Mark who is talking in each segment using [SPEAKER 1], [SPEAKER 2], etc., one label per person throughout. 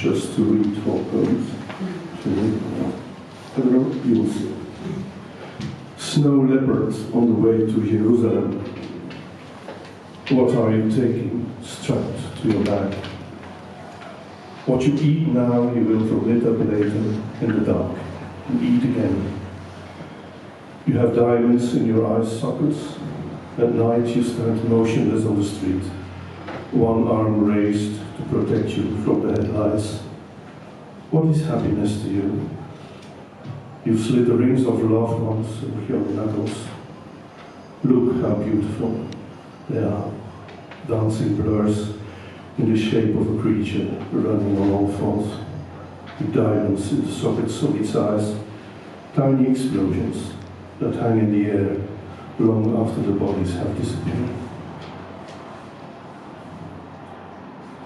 [SPEAKER 1] just to read 4 poems. I don't know, you will see. Snow leopard on the way to Jerusalem. What are you taking strapped to your back? What you eat now, you will vomit up later in the dark and eat again. You have diamonds in your eye sockets. At night you stand motionless on the street, one arm raised to protect you from the headlights. What is happiness to you? You've slit the rings of loved ones with your knuckles. Look how beautiful they are, dancing blurs in the shape of a creature running on all fours, with diamonds in the sockets of its eyes, tiny explosions that hang in the air long after the bodies have disappeared.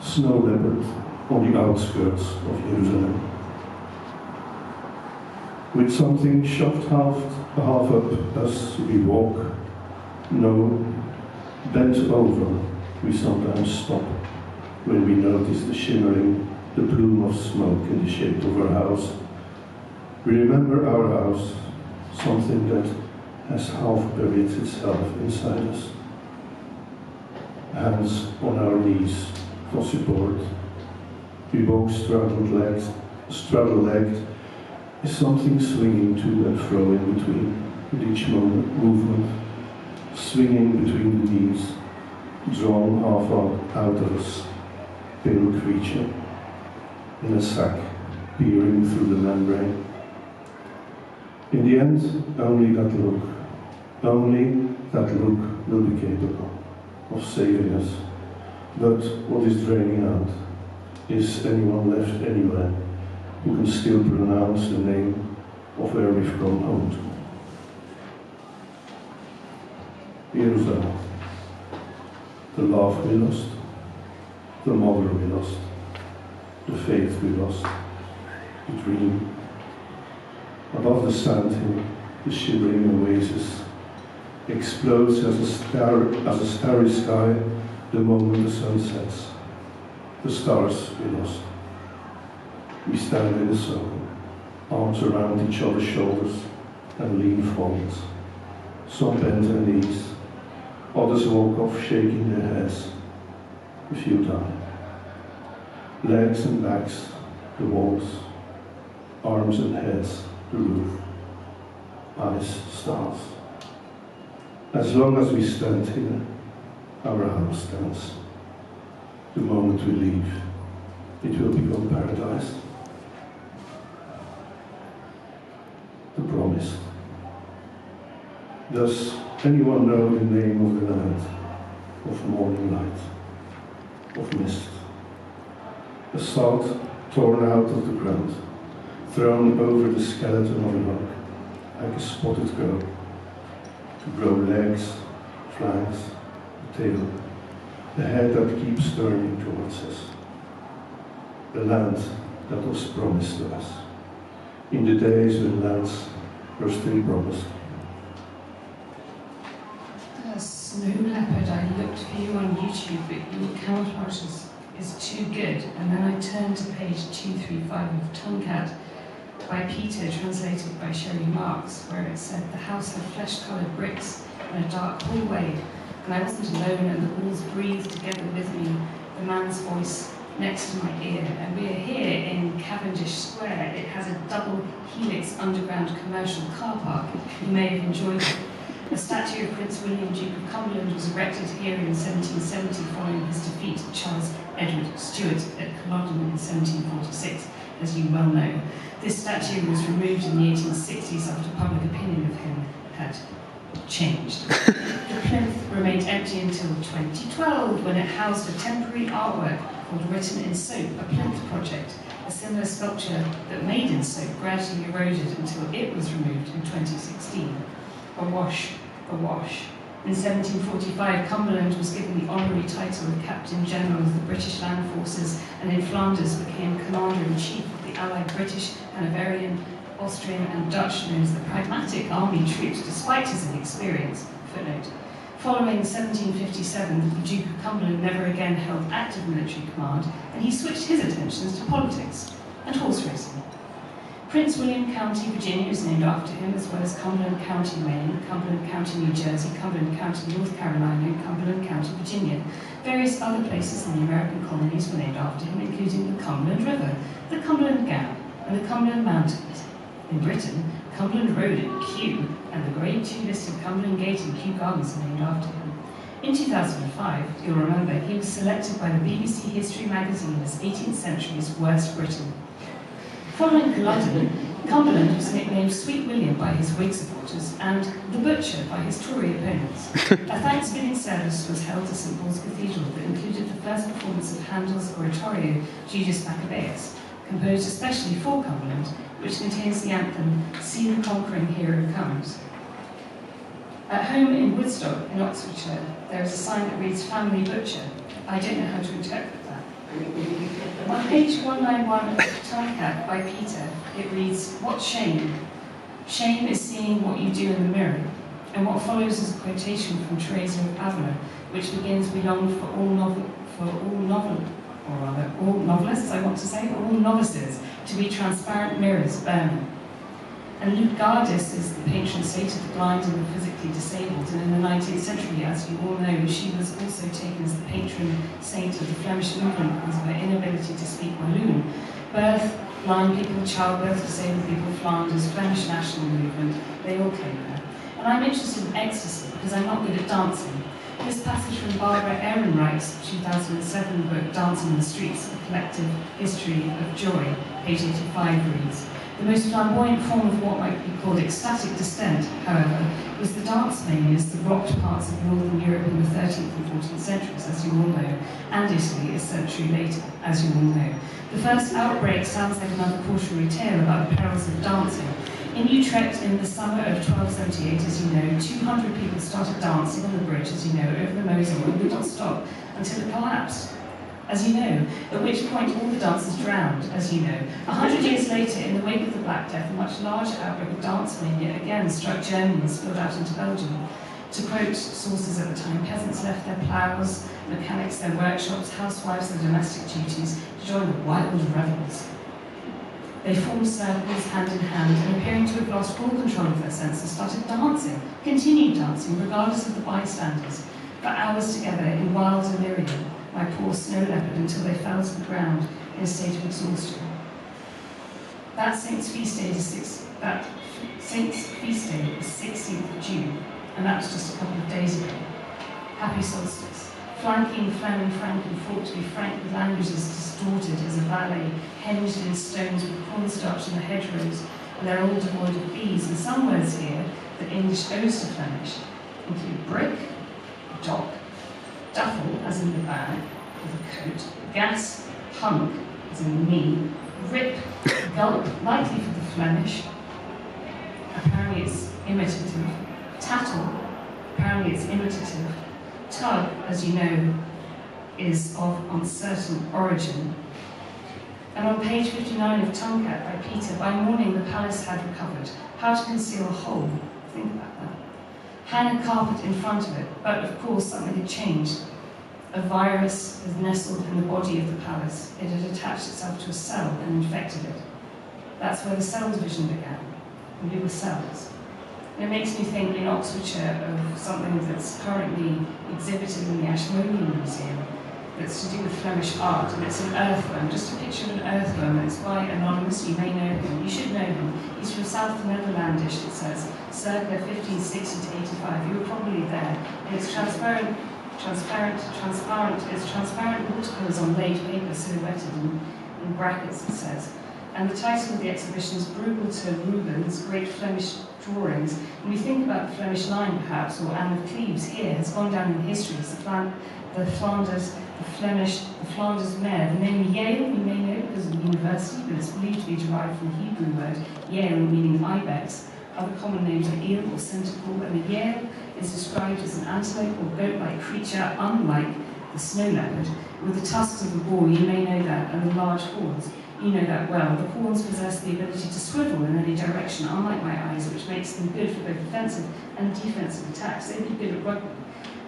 [SPEAKER 1] Snow leopard on the outskirts of Jerusalem. With something shoved half up as we walk, no, bent over, we sometimes stop when we notice the shimmering, the plume of smoke in the shape of our house. We remember our house, something that has half buried itself inside us. Hands on our knees for support. We walk straddle-legged, is something swinging to and fro in between, with each movement, swinging between the knees, drawn half out of us, pale creature, in a sack, peering through the membrane. In the end, only that look will be capable of saving us. But what is draining out? Is anyone left anywhere who can still pronounce the name of where we've come home to? Jerusalem. The love we lost, the mother we lost, the faith we lost, the dream. Above the sand hill, the shivering oasis explodes as a starry sky the moment the sun sets. The stars we lost. We stand in the sun, arms around each other's shoulders and lean forward. Some bend their knees, others walk off shaking their heads. A few die. Legs and backs, the walls. Arms and heads, the roof. Eyes, stars. As long as we stand here, our house stands. The moment we leave, it will become paradise. The promise. Does anyone know the name of the night, of morning light, of mist? A sod torn out of the ground, thrown over the skeleton of a rock, like a spotted crow, to grow legs, flanks, a tail, the head that keeps turning towards us. The land that was promised to us, in the days when lands were still promised.
[SPEAKER 2] Snow leopard, I looked for you on YouTube, but your counterparts is too good. And then I turned to page 235 of Tonkat by Peter, translated by Sherry Marks, where it said, the house had flesh-coloured bricks and a dark hallway, and I wasn't alone, and the walls breathed together with me, the man's voice next to my ear. And we are here in Cavendish Square. It has a double helix underground commercial car park. You may have enjoyed it. A statue of Prince William, Duke of Cumberland, was erected here in 1770 following his defeat of Charles Edward Stuart at Culloden in 1746, as you well know. This statue was removed in the 1860s after public opinion of him had changed. The plinth remained empty until 2012, when it housed a temporary artwork called Written in Soap, a plinth project. A similar sculpture that made in soap gradually eroded until it was removed in 2016. Awash, awash. In 1745, Cumberland was given the honorary title of Captain General of the British Land Forces, and in Flanders became Commander-in-Chief of the Allied British, Hanoverian, Austrian and Dutch, known as the Pragmatic Army troops, despite his inexperience. Footnote. Following 1757, the Duke of Cumberland never again held active military command, and he switched his attentions to politics. Prince William County, Virginia is named after him, as well as Cumberland County, Maine, Cumberland County, New Jersey, Cumberland County, North Carolina, and Cumberland County, Virginia. Various other places in the American colonies were named after him, including the Cumberland River, the Cumberland Gap, and the Cumberland Mountains. In Britain, Cumberland Road in Kew and the Grade 2 listed Cumberland Gate and Kew Gardens are named after him. In 2005, you'll remember, he was selected by the BBC History magazine as 18th century's worst Briton. Following Culloden, Cumberland was nicknamed Sweet William by his Whig supporters and the Butcher by his Tory opponents. A thanksgiving service was held at St Paul's Cathedral that included the first performance of Handel's oratorio Judas Maccabeus, composed especially for Cumberland, which contains the anthem, "See the conquering hero comes." At home in Woodstock, in Oxfordshire, there is a sign that reads Family Butcher. I don't know how to interpret that. On page 191 of Tomcat by Peter, it reads, "What shame? Shame is seeing what you do in the mirror." And what follows is a quotation from Teresa of Avila, which begins, "We long for all novelists, I want to say, all novices, to be transparent mirrors burning." And Luke Gardis is the patron saint of the blind and the physically disabled, and in the 19th century, as you all know, she was also taken as the patron saint of the Flemish movement because of her inability to speak Walloon. Birth, blind people, childbirth, disabled people, Flanders, Flemish national movement, they all claim her. And I'm interested in ecstasy because I'm not good at dancing. This passage from Barbara Ehrenreich's 2007 book, Dancing in the Streets, A Collective History of Joy, page 85 reads, "The most flamboyant form of what might be called ecstatic descent, however, was the dance manias that rocked parts of Northern Europe in the 13th and 14th centuries, as you all know, and Italy a century later, as you all know. The first outbreak sounds like another cautionary tale about the perils of dancing. In Utrecht in the summer of 1278, as you know, 200 people started dancing on the bridge, as you know, over the Mosel and would not stop until it collapsed, as you know, at which point all the dancers drowned, as you know. 100 years later, in the wake of the Black Death, a much larger outbreak of dance mania again struck Germany and spilled out into Belgium. To quote sources at the time, peasants left their ploughs, mechanics their workshops, housewives their domestic duties to join the wild revels. They formed circles hand in hand and, appearing to have lost full control of their senses, started dancing, continued dancing, regardless of the bystanders, for hours together in wild delirium, like poor snow leopard, until they fell to the ground in a state of exhaustion. That Saint's feast day is 16th of June, and that was just a couple of days ago. Happy solstice. Flanking Fleming Franken fought to be frank with languages distorted as a valley hinged in stones with cornstarch in the hedgerows, and they're all devoid of bees. And some words here that English owes to Flemish include brick, dock, duffel, as in the bag, with a coat, gas, hunk, as in knee, rip, gulp, likely for the Flemish, apparently it's imitative, tattle, apparently it's imitative, tug, as you know, is of uncertain origin. And on page 59 of Tomcat by Peter, by morning the palace had recovered. How to conceal a hole? Think about that. Hang a carpet in front of it, but of course something had changed. A virus had nestled in the body of the palace. It had attached itself to a cell and infected it. That's where the cell division began. We were cells. And it makes me think in Oxfordshire of something that's currently exhibited in the Ashmolean Museum that's to do with Flemish art, and it's an earthworm, just a picture of an earthworm. It's by Anonymous, you may know him, you should know him. He's from South Netherlandish, it says, circa 1560 to 85. You were probably there. And it's transparent, it's transparent watercolours on laid paper silhouetted in brackets, it says. And the title of the exhibition is Bruegel to Rubens, Great Flemish Drawings. When you think about the Flemish line, perhaps, or Anne of Cleves here, has gone down in history as the Flanders mare. The name Yale, you may know because of the university, but it's believed to be derived from the Hebrew word Yale, meaning ibex. Other common names are eel or centaur, and the Yale is described as an antelope or goat-like creature, unlike the snow leopard, with the tusks of a boar, you may know that, and the large horns. You know that well. The horns possess the ability to swivel in any direction, unlike my eyes, which makes them good for both offensive and defensive attacks. They'd be good at rugby.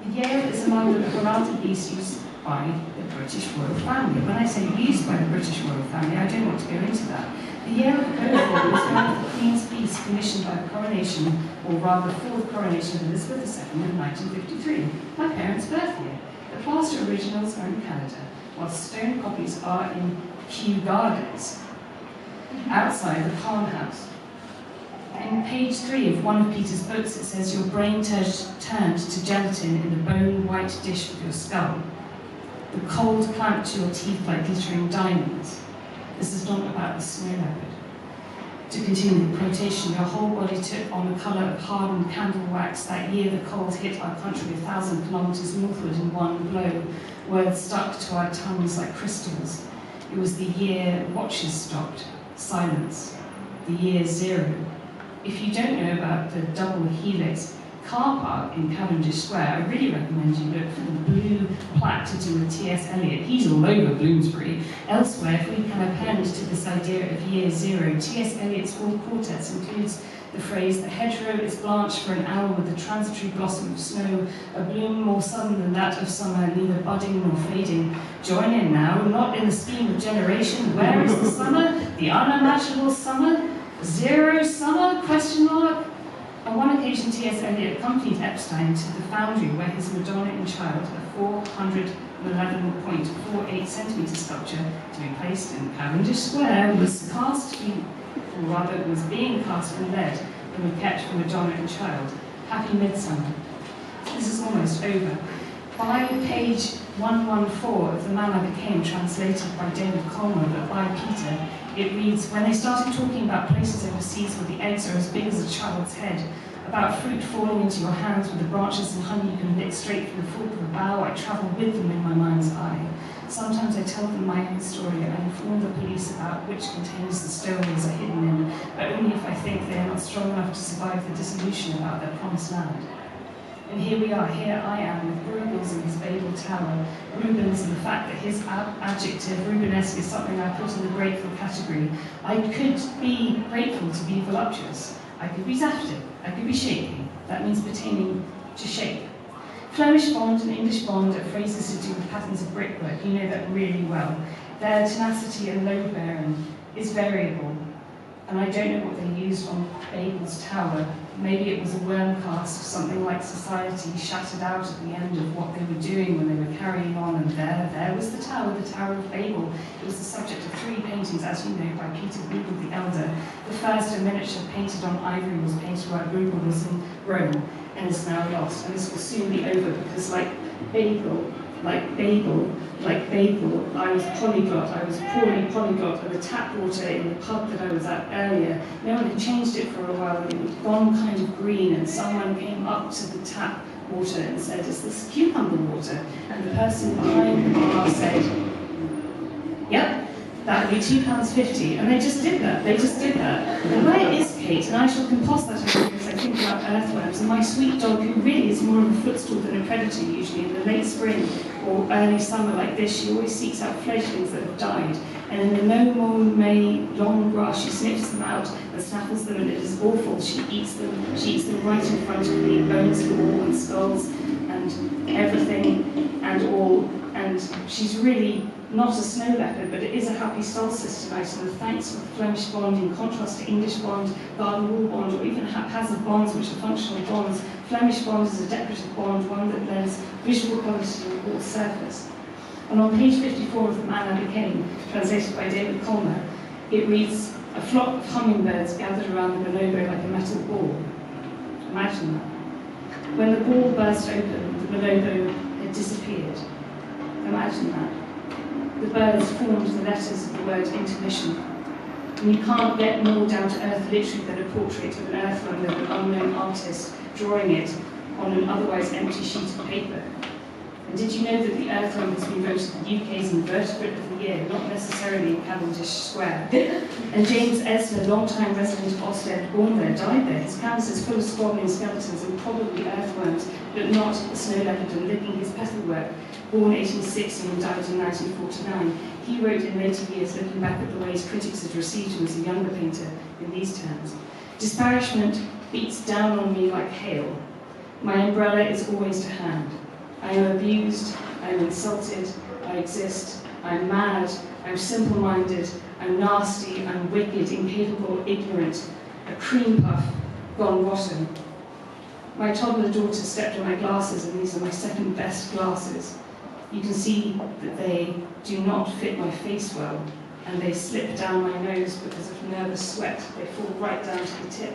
[SPEAKER 2] The Yale is among the heraldic beasts used by the British royal family. When I say used by the British royal family, I don't want to go into that. The year of Beaufort was one of the Queen's Feasts commissioned by the coronation, or rather fourth coronation of Elizabeth II in 1953, my parents' birth year. The plaster originals are in Canada, while stone copies are in Kew Gardens, outside the Farmhouse. In page 3 of one of Peter's books, it says, your brain turned to gelatin in the bone-white dish of your skull. The cold clamped to your teeth like glittering diamonds. This is not about the snow leopard. To continue the quotation, your whole body took on the colour of hardened candle wax. That year the cold hit our country 1,000 kilometres northward in one blow. Words stuck to our tongues like crystals. It was the year watches stopped. Silence. The year 0. If you don't know about the double helix car park in Cavendish Square, I really recommend you look for the blue plaque to do with T.S. Eliot. He's all over Bloomsbury. Elsewhere, if we can append to this idea of year 0, T.S. Eliot's four quartets includes the phrase, the hedgerow is blanched for an hour with a transitory blossom of snow, a bloom more sudden than that of summer, neither budding nor fading. Join in now, not in the scheme of generation. Where is the summer? The unimaginable summer? 0 summer? Question mark? On one occasion, T.S. Eliot accompanied Epstein to the foundry where his Madonna in Child, a 411.48 centimetre sculpture to be placed in Cavendish Square, was being cast from lead and was kept for Madonna and Child. Happy Midsummer. This is almost over. By page 114 of The Man I Became, translated by David Colmer, but by Peter, it reads, when they started talking about places overseas where the eggs are as big as a child's head, about fruit falling into your hands with the branches and honey you can lick straight from the fork of a bough, I travel with them in my mind's eye. Sometimes I tell them my own story. I inform the police about which containers the stowaways are hidden in, but only if I think they are not strong enough to survive the dissolution about their promised land. And here we are, here I am, with Bruegels in his Babel Tower, Rubens and the fact that his adjective, Rubenesque, is something I put in the grateful category. I could be grateful to be voluptuous. I could be zaftig. I could be shaky. That means pertaining to shape. Flemish bond and English bond are phrases to do with patterns of brickwork. You know that really well. Their tenacity and load bearing is variable. And I don't know what they used on Babel's Tower. Maybe it was a worm cast, something like society shattered out at the end of what they were doing when they were carrying on, and there was the Tower of Babel. It was the subject of 3 paintings, as you know, by Peter Bruegel the Elder. The first, a miniature painted on ivory, was painted while Bruegel was in Rome, and is now lost. And this will soon be over, because like Babel, I was polyglot, I was poorly polyglot, and the tap water in the pub that I was at earlier, no one had changed it for a while, and it had gone kind of green, and someone came up to the tap water and said, is this cucumber water? And the person behind the bar said, yep, that would be £2.50, and they just did that, And where is Kate? And I shall compost that over because I think about earthworms, and my sweet dog, who really is more of a footstool than a predator usually, in the late spring or early summer like this, she always seeks out fledglings that have died, and in the no more May long grass she sniffs them out and snaffles them, and it is awful. She eats them right in front of me, bones and all, and skulls and everything and all, and she's really not a snow leopard, but it is a happy solstice tonight, and the thanks for Flemish bond in contrast to English bond, garden wall bond, or even haphazard bonds which are functional bonds. Flemish bond is a decorative bond, one that lends visual quality to the wall surface. And on page 54 of The Man I Became, translated by David Colmer, it reads, a flock of hummingbirds gathered around the bonobo like a metal ball. Imagine that. When the ball burst open, the bonobo had disappeared. Imagine that. The birds formed the letters of the word intermission. And you can't get more down to earth literally than a portrait of an earthworm with an unknown artist drawing it on an otherwise empty sheet of paper. And did you know that the earthworm has been voted the UK's invertebrate of the year, not necessarily in Cavendish Square? And James Esler, long-time resident of Ostend, born there, died there. His canvas is full of squabbling skeletons and probably earthworms, but not the snow leopard and licking his petal work. Born 1860 and died in 1949, he wrote in later years, looking back at the ways critics had received him as a younger painter, in these terms. Disparagement beats down on me like hail. My umbrella is always to hand. I am abused, I am insulted, I exist, I am mad, I'm simple-minded, I'm nasty, I'm wicked, incapable, ignorant, a cream puff gone rotten. My toddler daughter stepped on my glasses, and these are my second best glasses. You can see that they do not fit my face well, and they slip down my nose because of nervous sweat. They fall right down to the tip.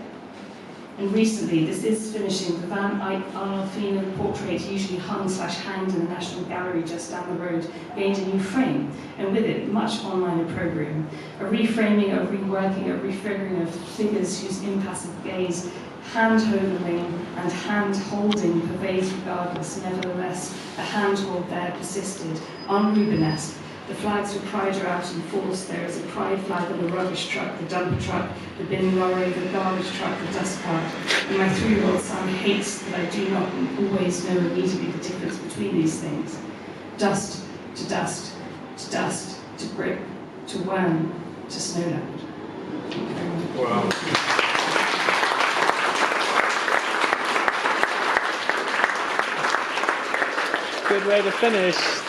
[SPEAKER 2] And recently, this is finishing, the Van Eyck Arnolfino portrait, usually hung/hanged in the National Gallery just down the road, gained a new frame, and with it, much online opprobrium. A reframing, a reworking, a refiguring of figures whose impassive gaze, hand-holding and hand-holding pervades regardless. Nevertheless, the handhold there persisted, un-Rubenesque. The flags for pride are out in force. There is a pride flag on the rubbish truck, the dumper truck, the bin lorry, the garbage truck, the dust cart. And my 3-year-old son hates that I do not always know immediately the difference between these things. Dust to dust, to dust, to brick, to worm, to snow leopard. Thank you very much.
[SPEAKER 3] Wow. Good way to finish.